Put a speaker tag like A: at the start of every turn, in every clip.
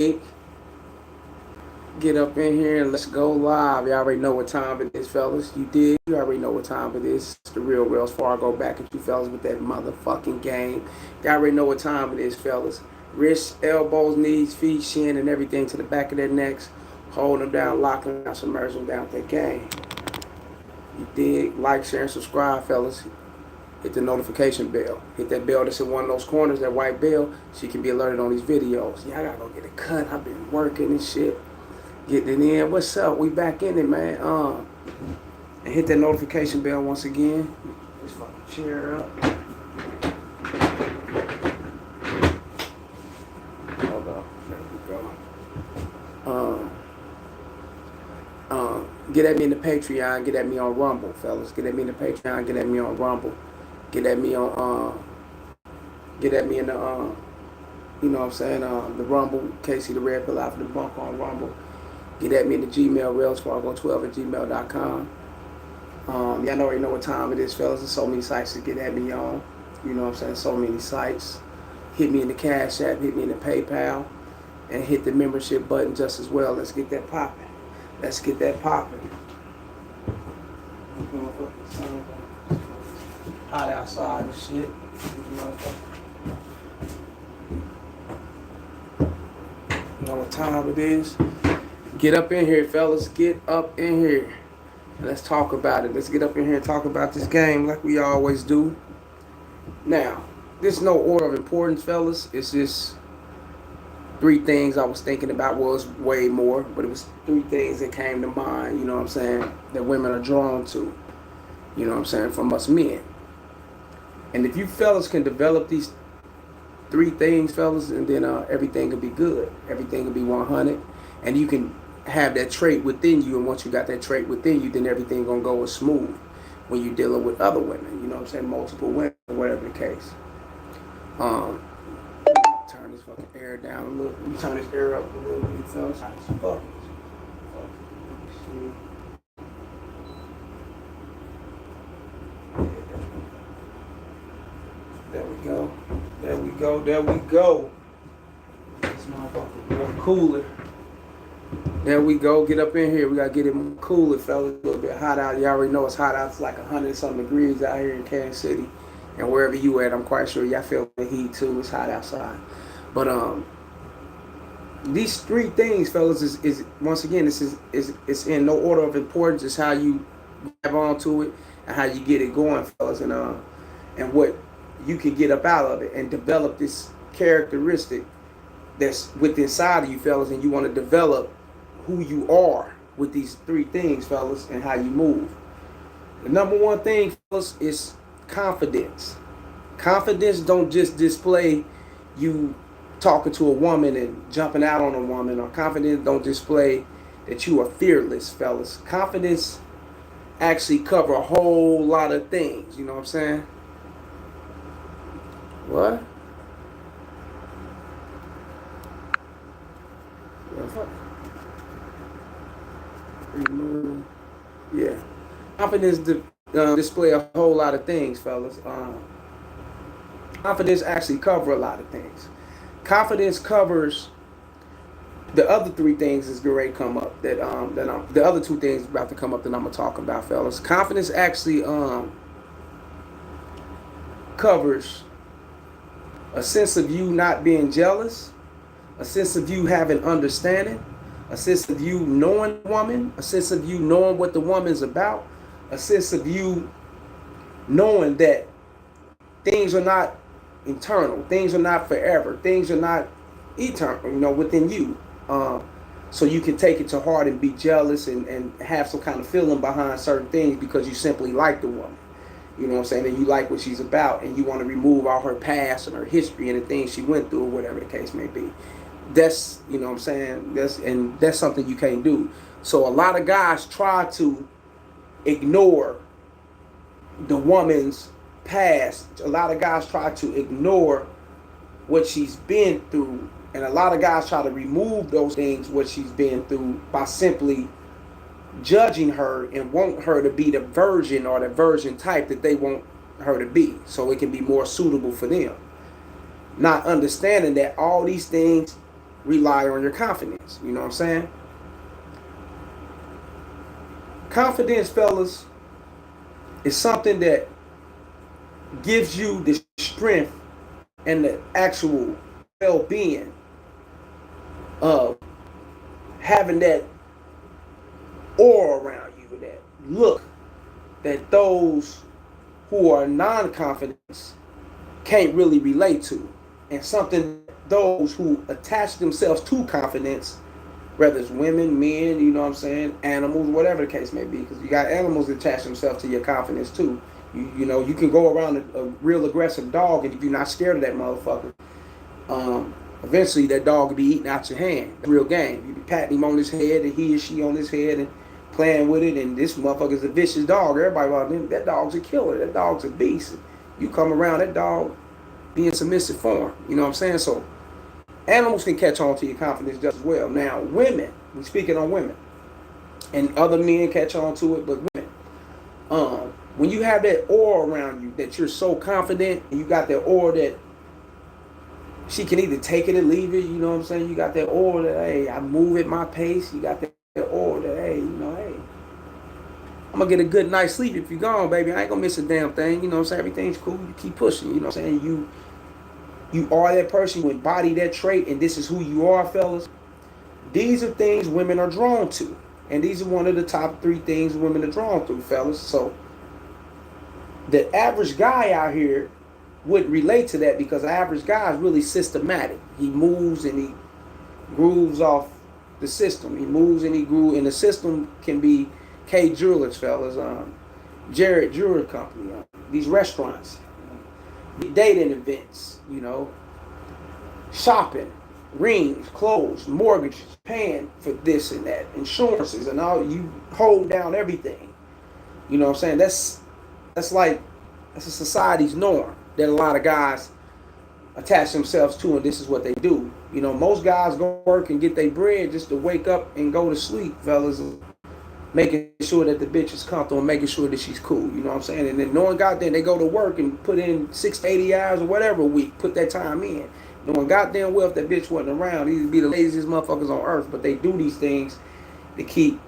A: Get up in here and let's go live. You already know what time it is, fellas. You did. You already know what time it is. It's the real Wells Fargo back at you, fellas, with that motherfucking game. You already know what time it is, fellas. Wrists, elbows, knees, feet, shin, and everything to the back of their necks. Hold them down, lock them down, submerge them down with that game. You dig? Like, share, and subscribe, fellas. Hit the notification bell. Hit that bell that's in one of those corners, that white bell, so you can be alerted on these videos. Yeah, I gotta go get a cut. I've been working and shit. Getting it in. What's up? We back in it, man. And hit that notification bell once again. Just fucking cheer up. Hold on. There we go. Get at me in the Patreon. Get at me on Rumble, fellas. Get at me in the Patreon. Get at me on Rumble. Get at me on. Get at me in the you know what I'm saying? The Rumble. Casey the Red Pill out for the bunk on Rumble. Get at me in the gmTherealrellsfargo12@gmail.com. Y'all already know what time it is, fellas. There's so many sites to get at me on. You know what I'm saying? So many sites. Hit me in the Cash App, hit me in the PayPal, and hit the membership button just as well. Let's get that popping. Let's get that popping. Hot outside and shit. You know what time it is? Get up in here, fellas. Get up in here. Let's talk about it. Let's get up in here and talk about this game like we always do. Now, there's no order of importance, fellas. It's just three things I was thinking about. Well, it's way more, but it was three things that came to mind, you know what I'm saying, that women are drawn to, you know what I'm saying, from us men. And if you fellas can develop these three things, fellas, and then everything will be good. Everything will be 100. And you can have that trait within you, and once you got that trait within you, then everything gonna go as smooth when you're dealing with other women, you know what I'm saying, multiple women, whatever the case. Turn this fucking air down a little. Let me turn this air up a little bit, fellas. Fuck. There we go. There we go. There we go. This motherfucker more cooler. There we go. Get up in here. We gotta get it more cooler, fellas. A little bit hot out. You already know it's hot out. It's like 100-something degrees out here in Kansas City, and wherever you at, I'm quite sure y'all feel the heat too. It's hot outside. But these three things, fellas, is once again, it's in no order of importance. It's how you grab onto it and how you get it going, fellas, and what you can get up out of it and develop this characteristic that's within inside of you, fellas, and you want to develop who you are with these three things, fellas, and how you move. The number one thing, fellas, is confidence. Confidence don't just display you talking to a woman and jumping out on a woman, or confidence don't display that you are fearless, fellas. Confidence actually cover a whole lot of things, you know what I'm saying? What? Yeah. Confidence display a whole lot of things, fellas. Confidence actually cover a lot of things. Confidence covers the other three things is going to come up the other two things about to come up that I'm gonna talk about, fellas. Confidence actually covers a sense of you not being jealous, a sense of you having understanding, a sense of you knowing the woman, a sense of you knowing what the woman's about, a sense of you knowing that things are not eternal, things are not forever, things are not eternal, you know, within you. So you can take it to heart and be jealous and have some kind of feeling behind certain things because you simply like the woman. You know what I'm saying? And you like what she's about, and you want to remove all her past and her history and the things she went through, or whatever the case may be. That's, you know what I'm saying? That's something you can't do. So a lot of guys try to ignore the woman's past. A lot of guys try to ignore what she's been through, and a lot of guys try to remove those things, what she's been through, by simply judging her and want her to be the version or the version type that they want her to be, so it can be more suitable for them. Not understanding that all these things rely on your confidence. You know what I'm saying? Confidence, fellas, is something that gives you the strength and the actual well-being of having that aura around you, that look that those who are non-confident can't really relate to, and something those who attach themselves to confidence, whether it's women, men, you know what I'm saying, animals, whatever the case may be, because you got animals that attach themselves to your confidence too. You know, you can go around a real aggressive dog, and if you're not scared of that motherfucker, eventually that dog will be eating out your hand. That's real game. You be patting him on his head, and he or she on his head, and playing with it, and this motherfucker's a vicious dog. Everybody about that dog's a killer. That dog's a beast. You come around that dog being submissive form. You know what I'm saying? So animals can catch on to your confidence just as well. Now, women, we're speaking on women, and other men catch on to it, but women, when you have that aura around you that you're so confident, and you got that aura that she can either take it or leave it, you know what I'm saying? You got that aura that, hey, I move at my pace. You got that aura that, hey, you know, hey, I'm going to get a good night's sleep if you're gone, baby. I ain't going to miss a damn thing. You know what I'm saying? Everything's cool. You keep pushing. You know what I'm saying? You are that person. You embody that trait, and this is who you are, fellas. These are things women are drawn to. And these are one of the top 3 things women are drawn to, fellas. So the average guy out here would relate to that, because the average guy is really systematic. He moves and he grooves off the system. He moves and he grooves, and the system can be K Jewelers, fellas, Jared Jewelry Company, these restaurants, dating events, you know, shopping, rings, clothes, mortgages, paying for this and that, insurances, and all. You hold down everything. You know what I'm saying? That's a society's norm that a lot of guys attach themselves to, and this is what they do. You know, most guys go work and get their bread just to wake up and go to sleep, fellas, making sure that the bitch is comfortable and making sure that she's cool. You know what I'm saying? And then knowing goddamn they go to work and put in 6 to 80 hours or whatever a week, put that time in. Knowing goddamn well if that bitch wasn't around, these would be the laziest motherfuckers on earth, but they do these things to keep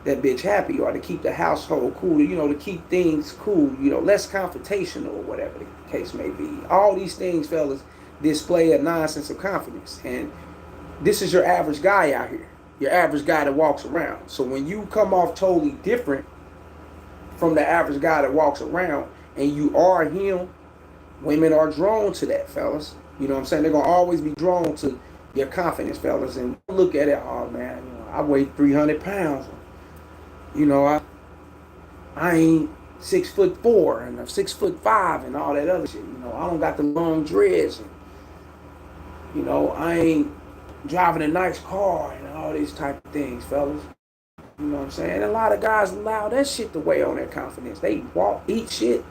A: that bitch happy, or to keep the household cool, you know, to keep things cool, you know, less confrontational or whatever the case may be. All these things, fellas, display a nonsense of confidence. And this is your average guy out here, your average guy that walks around. So when you come off totally different from the average guy that walks around, and you are him, women are drawn to that, fellas. You know what I'm saying? They're going to always be drawn to your confidence, fellas. And look at it, oh man, you know, I weigh 300 pounds. You know, I ain't 6'4" and I'm 6'5" and all that other shit. You know, I don't got the long dreads, and you know, I ain't driving a nice car and all these type of things, fellas. You know what I'm saying? And a lot of guys allow that shit to weigh on their confidence. They eat shit,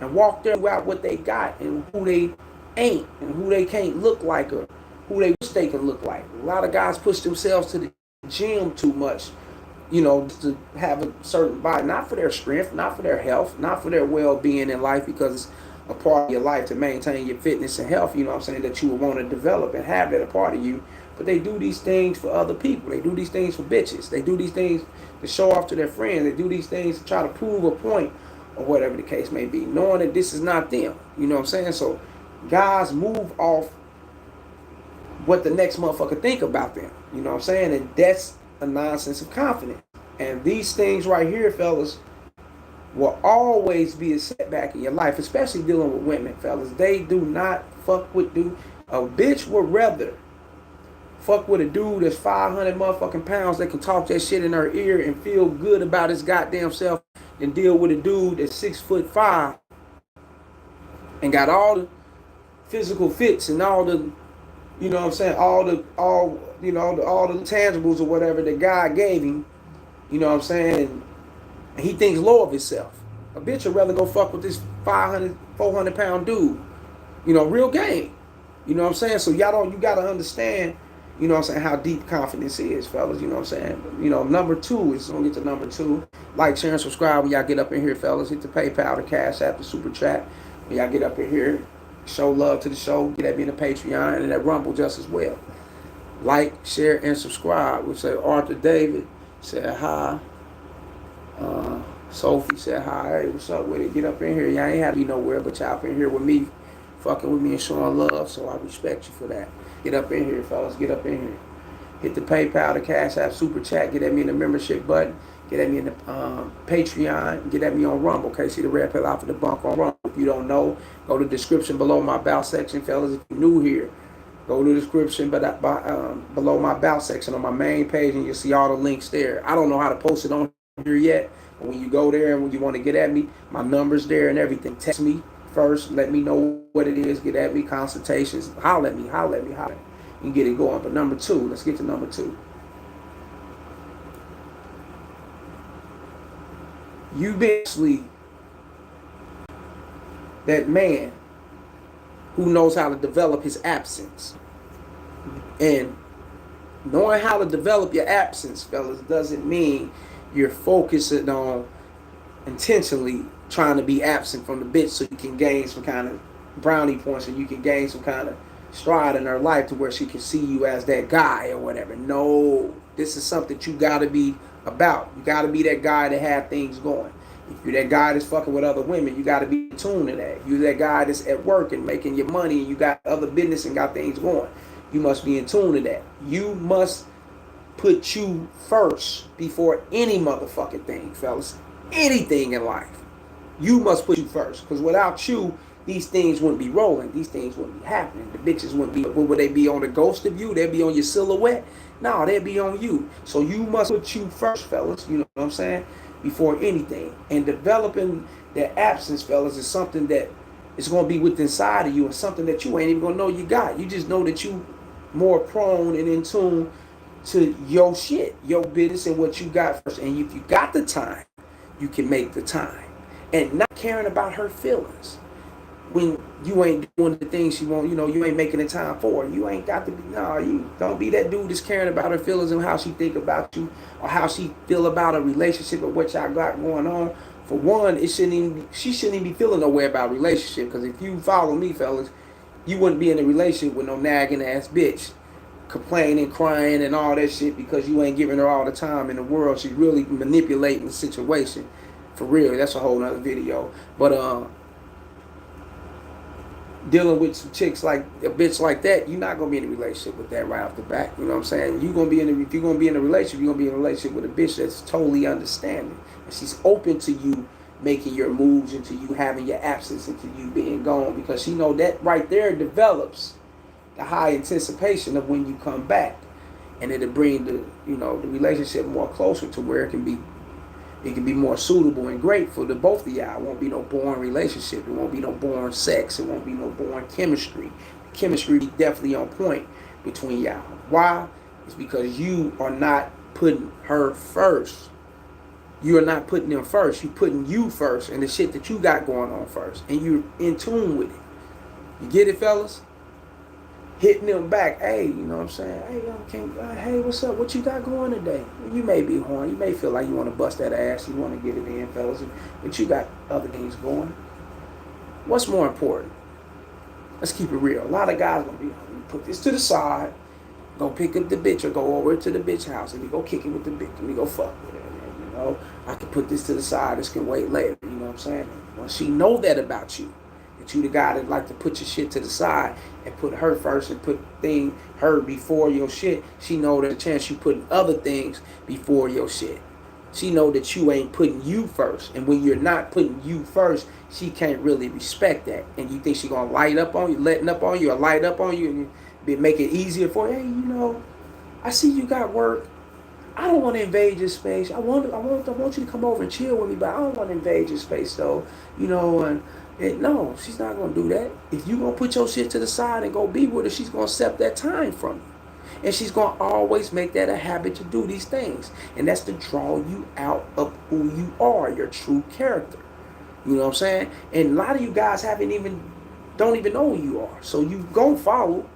A: and walk out what they got and who they ain't, and who they can't look like, or who they wish they can look like. A lot of guys push themselves to the gym too much, you know, to have a certain body, not for their strength, not for their health, not for their well-being in life, because it's a part of your life to maintain your fitness and health, you know what I'm saying, that you would want to develop and have that a part of you. But they do these things for other people. They do these things for bitches. They do these things to show off to their friends. They do these things to try to prove a point, or whatever the case may be, knowing that this is not them. You know what I'm saying? So guys move off what the next motherfucker think about them. You know what I'm saying? And that's a nonsense of confidence. And these things right here, fellas, will always be a setback in your life, especially dealing with women, fellas. They do not fuck with a bitch would rather fuck with a dude that's 500 motherfucking pounds that can talk that shit in her ear and feel good about his goddamn self than deal with a dude that's 6'5" and got all the physical fits and all the, you know what I'm saying, all the tangibles or whatever the guy gave him, you know what I'm saying, and he thinks low of himself. A bitch would rather go fuck with this 500, 400 pound dude. You know, real game. You know what I'm saying? So you gotta understand, you know what I'm saying, how deep confidence is, fellas. You know what I'm saying? But, you know, number 2 is, gonna get to number 2. Like, share, and subscribe when y'all get up in here, fellas. Hit the PayPal, the Cash App, the Super Chat. When y'all get up in here, show love to the show. Get at me in the Patreon and that Rumble just as well. Like, share, and subscribe. We say Arthur David said hi. Sophie said hi. Hey, what's up with it? Get up in here. Y'all ain't had to be nowhere, but y'all up in here with me, fucking with me and showing love. So I respect you for that. Get up in here, fellas. Get up in here. Hit the PayPal, the Cash App, Super Chat. Get at me in the membership button. Get at me in the Patreon. Get at me on Rumble. Okay, see the red pill out for the bunk on Rumble. If you don't know, go to the description below my about section, fellas. If you're new here, go to the description below my about section on my main page, and you'll see all the links there. I don't know how to post it on here yet, but when you go there and when you want to get at me, my number's there and everything. Text me first. Let me know what it is. Get at me. Consultations. Holler at me. Holler at me. Holler at me. You get it going. But number two, let's get to number two. You basically that man who knows how to develop his absence. And knowing how to develop your absence, fellas, doesn't mean you're focusing on intentionally trying to be absent from the bitch so you can gain some kind of brownie points and you can gain some kind of stride in her life to where she can see you as that guy or whatever. No, this is something you got to be about. You got to be that guy to have things going. If you're that guy that's fucking with other women, you got to be tuned to that. You're that guy that's at work and making your money and you got other business and got things going. You must be in tune to that. You must put you first before any motherfucking thing, fellas. Anything in life. You must put you first. Because without you, these things wouldn't be rolling. These things wouldn't be happening. The bitches wouldn't be, would they be on the ghost of you? They'd be on your silhouette? No, they'd be on you. So you must put you first, fellas. You know what I'm saying? Before anything. And developing that absence, fellas, is something that is going to be within inside of you and something that you ain't even going to know you got. You just know that you more prone and in tune to your shit, your business and what you got first. And if you got the time, you can make the time. And not caring about her feelings. When you ain't doing the things she want, you ain't making the time for her. You ain't got to be, you don't be that dude that's caring about her feelings and how she think about you or how she feel about a relationship or what y'all got going on. For one, she shouldn't even be feeling no way about a relationship, because if you follow me, fellas, you wouldn't be in a relationship with no nagging ass bitch complaining, crying, and all that shit because you ain't giving her all the time in the world. She's really manipulating the situation. For real, that's a whole nother video. But dealing with some chicks like a bitch like that, you're not gonna be in a relationship with that right off the bat. You know what I'm saying? If you're gonna be in a relationship, you're gonna be in a relationship with a bitch that's totally understanding. And she's open to you making your moves, into you having your absence, into you being gone, because she know that right there develops the high anticipation of when you come back. And it'll bring the relationship more closer to where it can be more suitable and great for the both of y'all. It won't be no boring relationship. It won't be no boring sex. It won't be no boring chemistry. The chemistry be definitely on point between y'all. Why? It's because you are not putting her first. You are not putting them first. You're putting you first and the shit that you got going on first. And you're in tune with it. You get it, fellas? Hitting them back. Hey, you know what I'm saying? Hey, what's up? What you got going today? You may be horny. You may feel like you want to bust that ass. You want to get it in, fellas. But you got other things going. What's more important? Let's keep it real. A lot of guys going to be, put this to the side, go pick up the bitch or go over to the bitch house and we go kick it with the bitch and we go fuck with her. I can put this to the side. This can wait later. You know what I'm saying? Once she know that about you, that you the guy that like to put your shit to the side and put her first and put her before your shit, she know there's a chance you putting other things before your shit. She know that you ain't putting you first. And when you're not putting you first, she can't really respect that. And you think she gonna light up on you, letting up on you, or light up on you and make it easier for you. Hey, I see you got work. I don't want to invade your space. I want you to come over and chill with me, but I don't want to invade your space though. No, she's not going to do that. If you going to put your shit to the side and go be with her, she's going to accept that time from you. And she's going to always make that a habit to do these things. And that's to draw you out of who you are, your true character. You know what I'm saying? And a lot of you guys don't even know who you are. So you going to follow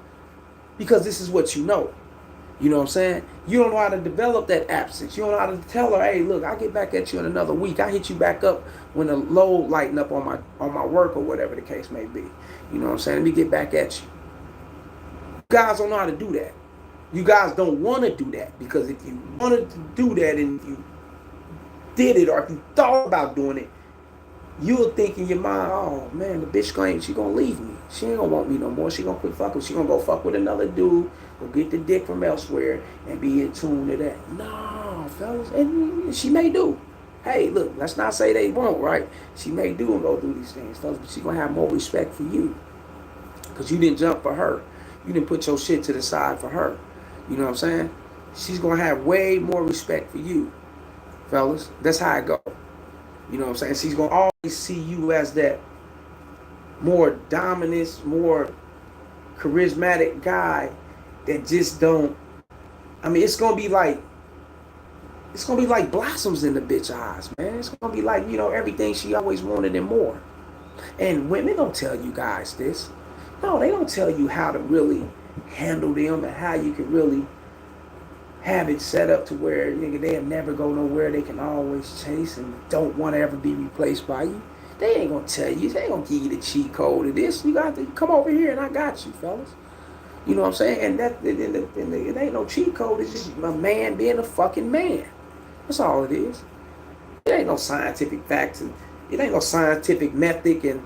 A: because this is what you know. You know what I'm saying? You don't know how to develop that absence. You don't know how to tell her, hey, look, I'll get back at you in another week. I hit you back up when the load lighten up on my work or whatever the case may be. You know what I'm saying? Let me get back at you. Guys don't know how to do that. You guys don't want to do that, because if you wanted to do that and if you did it, or if you thought about doing it, you'll think in your mind, oh man, the bitch she gonna leave me. She ain't gonna want me no more. She gonna quit fucking. She gonna go fuck with another dude, go get the dick from elsewhere, and be in tune to that. No, fellas, and she may do. Hey, look, let's not say they won't, right? She may do and go do these things, fellas, but she gonna have more respect for you, because you didn't jump for her. You didn't put your shit to the side for her. You know what I'm saying? She's gonna have way more respect for you, fellas. That's how it goes. You know what I'm saying? She's gonna always see you as that more dominant, more charismatic guy that just don't. I mean, it's gonna be like blossoms in the bitch eyes, man. It's gonna be like, everything she always wanted and more. And women don't tell you guys this. No, they don't tell you how to really handle them and how you can really have it set up to where they'll never go nowhere. They can always chase and don't want to ever be replaced by you. They ain't gonna tell you. They ain't gonna give you the cheat code of this. You got to come over here and I got you, fellas. You know what I'm saying? And it ain't no cheat code. It's just a man being a fucking man. That's all it is. It ain't no scientific facts. And it ain't no scientific method. And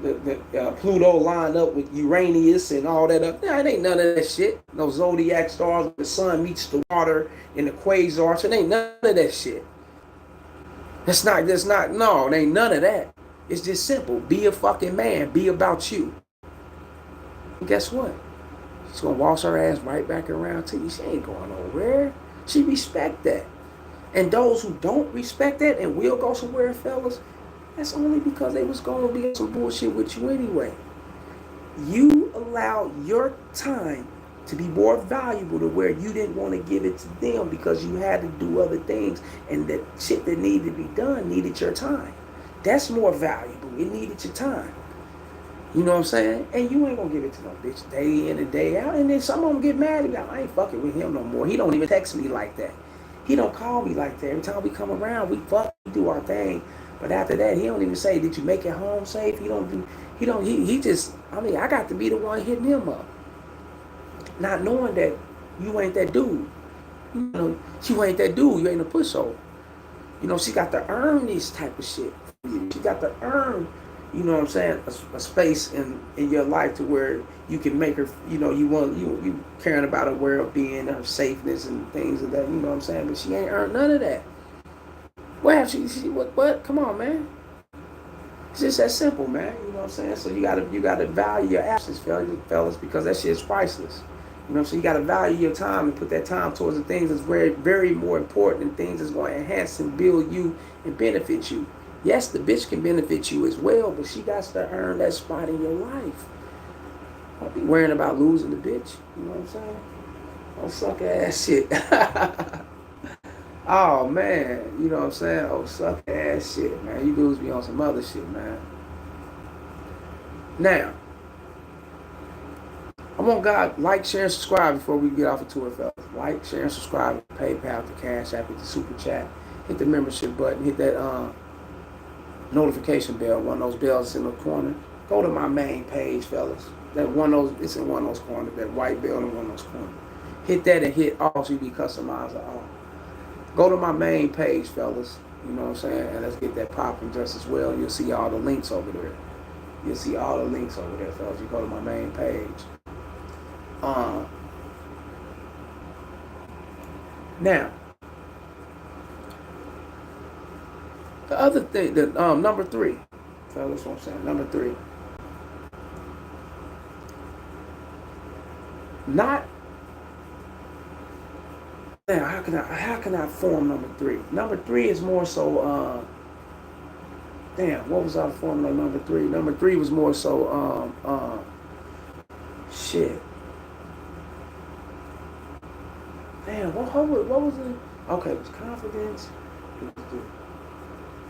A: the Pluto lined up with Uranus and all that up. Nah, it ain't none of that shit. No zodiac stars. The sun meets the water and the quasars. It ain't none of that shit. No, it ain't none of that. It's just simple. Be a fucking man. Be about you. And guess what? She's gonna waltz her ass right back around to you. She ain't going nowhere. She respect that. And those who don't respect that and will go somewhere, fellas, that's only because they was gonna be some bullshit with you anyway. You allow your time to be more valuable to where you didn't want to give it to them because you had to do other things, and the shit that needed to be done needed your time. That's more valuable. It needed your time. You know what I'm saying? And you ain't gonna give it to no bitch day in and day out. And then some of them get mad at me. I ain't fucking with him no more. He don't even text me like that. He don't call me like that. Every time we come around, we do our thing. But after that, he don't even say, did you make it home safe? He just, I got to be the one hitting him up. Not knowing that you ain't that dude. You ain't that dude. You ain't a pushover. She got to earn this type of shit. She got to earn, you know what I'm saying, a space in your life to where you can make her, you caring about her well-being, her safeness and things of that, you know what I'm saying? But she ain't earned none of that. What have she what? Come on, man. It's just that simple, man. You know what I'm saying? So you gotta value your absence, fellas, because that shit's priceless. So you gotta value your time and put that time towards the things that's very, very more important and things that's going to enhance and build you and benefit you. Yes, the bitch can benefit you as well, but she got to earn that spot in your life. Don't be worrying about losing the bitch. You know what I'm saying? Oh, suck ass shit. Oh, man. You know what I'm saying? Oh, suck ass shit, man. You lose me on some other shit, man. Now, I want God like, share, and subscribe before we get off the tour, fellas. Like, share, and subscribe. PayPal, the Cash App, hit the Super Chat. Hit the membership button. Hit that notification bell. One of those bells in the corner. Go to my main page, fellas. It's in one of those corners. That white bell in one of those corners. Hit that and hit all so you be customized all. Go to my main page, fellas. You know what I'm saying? And let's get that popping just as well. You'll see all the links over there. You'll see all the links over there, fellas. You go to my main page. Now, the other thing, number 3, fellas, what I'm saying, number 3. Now, how can I form number 3? Number 3 is more so, what was our formula number 3? Number 3 was more so, shit. Damn, what was it? Okay, it was confidence. It was the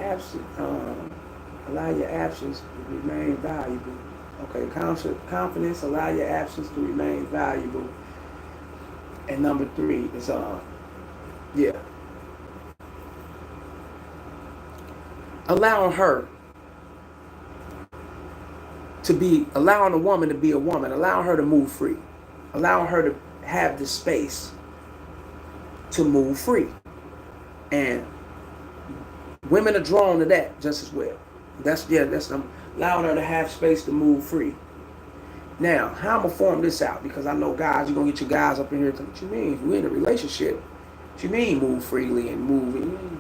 A: absence, allow your absence to remain valuable. Okay, confidence, allow your absence to remain valuable. And number 3 is, allowing a woman to be a woman, allowing her to move free, allowing her to have the space to move free. And women are drawn to that just as well. That's allowing her to have space to move free. Now, how I'm gonna form this out, because I know guys, you're gonna get your guys up in here. What you mean? If we're in a relationship, what you mean move freely and move?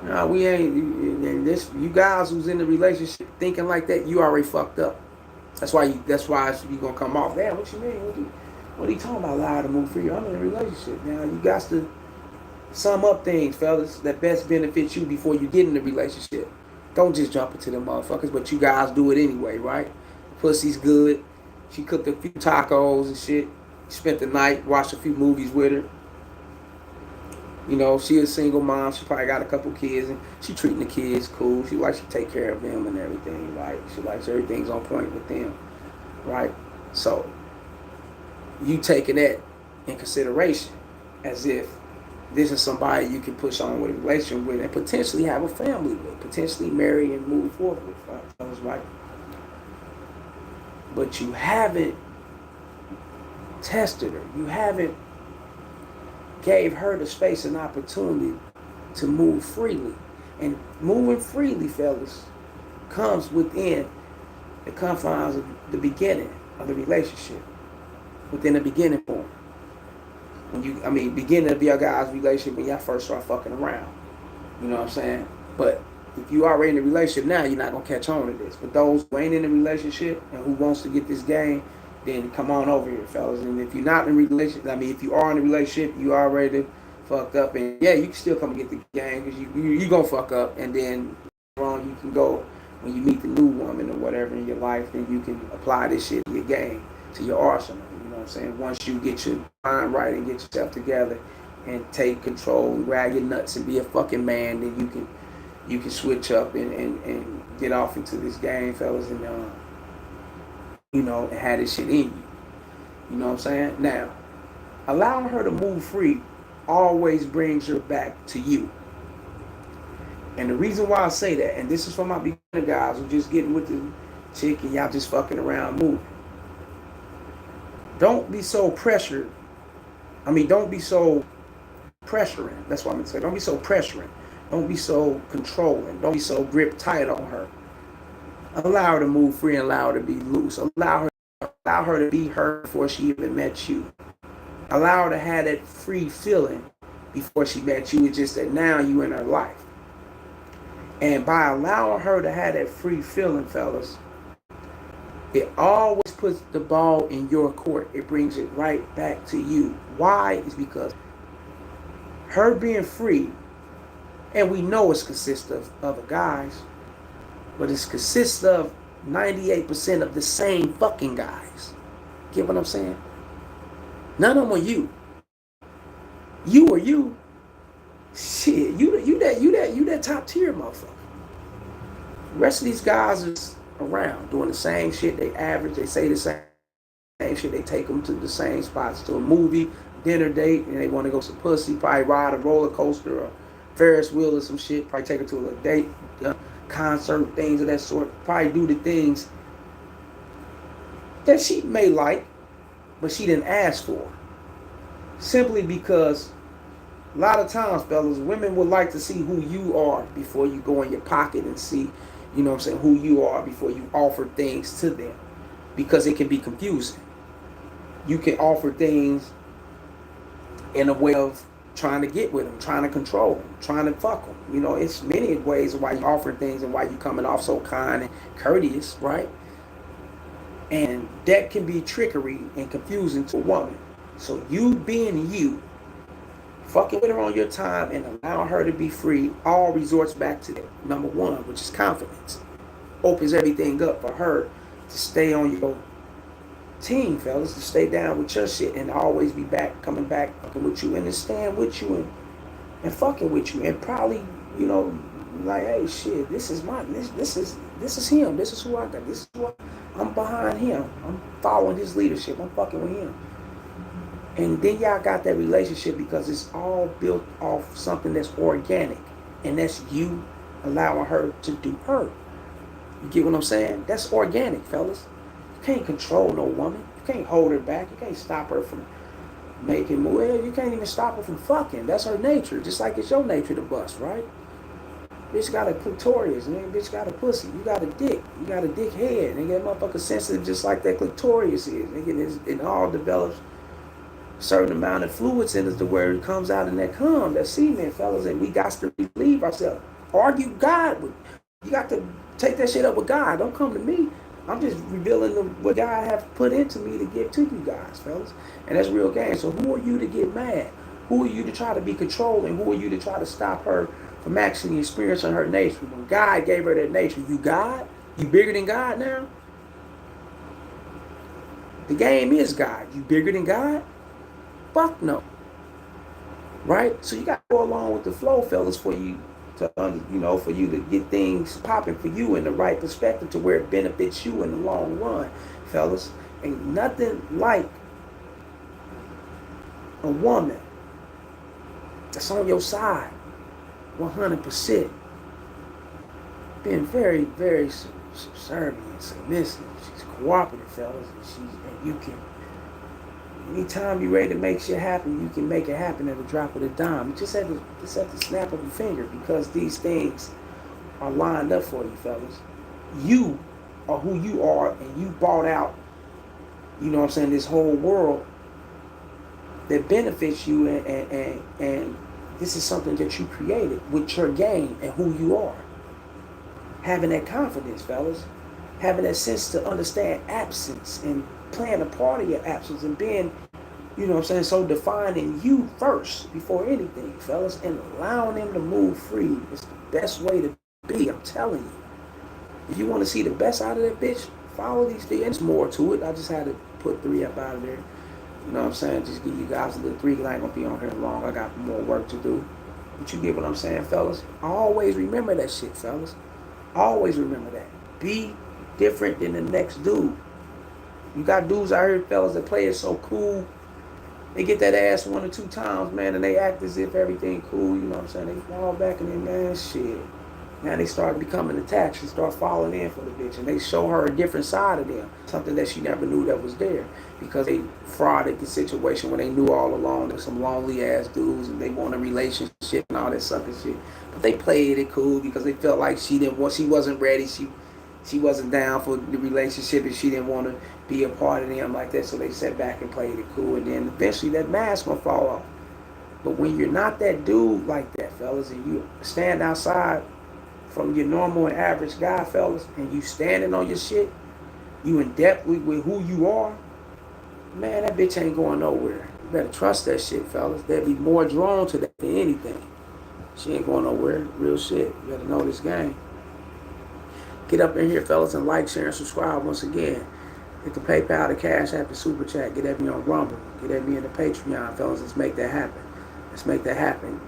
A: No, we ain't. And this, you guys who's in the relationship thinking like that, you already fucked up. That's why you gonna come off. Damn, what you mean? What are you talking about? Allow to move free? I'm in a relationship now. You got to sum up things, fellas, that best benefits you before you get in the relationship. Don't just jump into them motherfuckers, but you guys do it anyway, right? Pussy's good. She cooked a few tacos and shit. Spent the night, watched a few movies with her. You know, she a single mom. She probably got a couple kids, and she treating the kids cool. She likes to take care of them and everything, right? She likes everything's on point with them, right? So, you taking that in consideration as if this is somebody you can push on with a relationship with and potentially have a family with, potentially marry and move forward with, right? But you haven't tested her. You haven't gave her the space and opportunity to move freely. And moving freely, fellas, comes within the confines of the beginning of the relationship. Within the beginning point. Beginning of your guys' relationship when y'all first start fucking around. You know what I'm saying? But if you already in a relationship now, you're not gonna catch on to this. But those who ain't in a relationship and who wants to get this game, then come on over here, fellas. And if you're not in a relationship, if you are in a relationship, you already fucked up, and yeah, you can still come and get the game because you gonna fuck up, and then wrong you can go when you meet the new woman or whatever in your life, then you can apply this shit to your game, to your arsenal. You know what I'm saying? Once you get your mind right and get yourself together and take control and grab your nuts and be a fucking man, then you can switch up and get off into this game, fellas, and and have this shit in you. You know what I'm saying? Now, allowing her to move free always brings her back to you. And the reason why I say that, and this is for my beginner guys who just getting with the chick and y'all just fucking around moving. Don't be so pressured. Don't be so pressuring. That's what I'm going to say. Don't be so pressuring. Don't be so controlling. Don't be so grip tight on her. Allow her to move free and allow her to be loose. Allow her to be her before she even met you. Allow her to have that free feeling before she met you. It's just that now you in her life. And by allowing her to have that free feeling, fellas, it always puts the ball in your court. It brings it right back to you. Why? Is because her being free, and we know it's consists of other guys, but it consists of 98% of the same fucking guys. Get what I'm saying? None of them are you. You are you. Shit, you that top tier motherfucker. The rest of these guys is around doing the same shit. They average. They say the same shit. They take them to the same spots, to a movie, dinner date, and they want to go some pussy. Probably ride a roller coaster or Ferris wheel or some shit. Probably take her to a date, concert, things of that sort. Probably do the things that she may like, but she didn't ask for. Simply because a lot of times, fellas, women would like to see who you are before you go in your pocket and see, you know what I'm saying, who you are before you offer things to them. Because it can be confusing. You can offer things in a way of trying to get with them, trying to control them, trying to fuck them. You know, it's many ways of why you offer things and why you coming off so kind and courteous, right? And that can be trickery and confusing to a woman. So you being you, fucking with her on your time and allowing her to be free, all resorts back to that. Number one, which is confidence. Opens everything up for her to stay on your team, fellas, to stay down with your shit and always be back, coming back, fucking with you and to stand with you and fucking with you and probably, you know, like, hey, shit, this is him, this is who I got, this is who I'm behind him, I'm following his leadership, I'm fucking with him. And then y'all got that relationship because it's all built off something that's organic. And that's you allowing her to do her. You get what I'm saying? That's organic, fellas. You can't control no woman. You can't hold her back. You can't stop her from making, well, you can't even stop her from fucking. That's her nature. Just like it's your nature to bust, right? Bitch got a clitoris, nigga. Bitch got a pussy. You got a dick. You got a dick head. Nigga, that motherfucker sensitive just like that clitoris is. Nigga, it all develops a certain amount of fluids in it to where it comes out in that cum, that semen, fellas. And we got to relieve ourselves. Argue God with. You got to take that shit up with God. Don't come to me. I'm just revealing what God have put into me to give to you guys, fellas. And that's real game. So who are you to get mad? Who are you to try to be controlling? Who are you to try to stop her from actually experiencing her nature? When God gave her that nature, you God? You bigger than God now? The game is God. You bigger than God? Fuck no. Right? So you got to go along with the flow, fellas, for you to, for you to get things popping for you in the right perspective to where it benefits you in the long run, fellas. Ain't nothing like a woman that's on your side 100%, being very, very subservient, submissive. She's cooperative, fellas, and you can, anytime you're ready to make shit happen, you can make it happen at a drop of a dime. You just at the snap of a finger, because these things are lined up for you, fellas. You are who you are, and you bought out, this whole world that benefits you, and this is something that you created with your game and who you are. Having that confidence, fellas. Having that sense to understand absence and playing a part of your absence and being, so defining you first before anything, fellas, and allowing them to move free is the best way to be. I'm telling you. If you want to see the best out of that bitch, follow these things. There's more to it. I just had to put 3 up out of there. Just give you guys a little 3, because I ain't going to be on here long. I got more work to do. But you get what I'm saying, fellas? Always remember that shit, fellas. Always remember that. Be different than the next dude. You got dudes out here, fellas, that play it so cool. They get that ass 1 or 2 times, man, and they act as if everything cool. They fall back and then, man, shit. Now they start becoming attached and start falling in for the bitch, and they show her a different side of them, something that she never knew that was there, because they frauded the situation when they knew all along there was some lonely ass dudes and they want a relationship and all that sucker shit. But they played it cool because they felt like she wasn't ready, she wasn't down for the relationship, and she didn't want to be a part of them like that. So they sat back and played it cool, and then eventually that mask gonna fall off. But when you're not that dude like that, fellas, and you stand outside from your normal and average guy, fellas, and you standing on your shit, you in depth with who you are, man, that bitch ain't going nowhere. You better trust that shit, fellas. They'll be more drawn to that than anything. She ain't going nowhere. Real shit. You better know this game. Get up in here, fellas, and like, share, and subscribe once again. Hit the PayPal, the Cash App, the Super Chat. Get at me on Rumble. Get at me in the Patreon, fellas. Let's make that happen. Let's make that happen.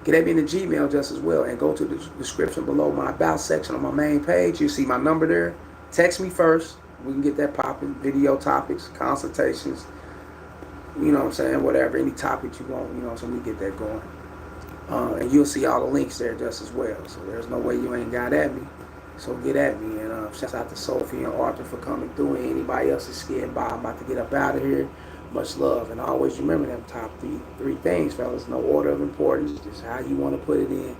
A: Get at me in the Gmail just as well, and go to the description below my About section on my main page. You see my number there. Text me first. We can get that popping. Video topics, consultations, whatever, any topic you want, so we get that going. And you'll see all the links there just as well. So there's no way you ain't got at me. So get at me. And shout out to Sophie and Arthur for coming through. And anybody else is scared by, I'm about to get up out of here. Much love. And always remember them top three things, fellas. No order of importance. Just how you want to put it in.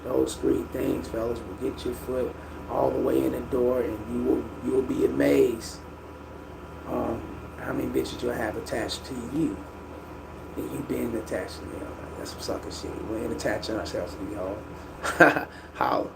A: Those 3 things, fellas, will get your foot all the way in the door, and you will be amazed how many bitches you'll have attached to you, and you being attached to them. That's some sucker shit. We ain't attaching ourselves to y'all. Holla.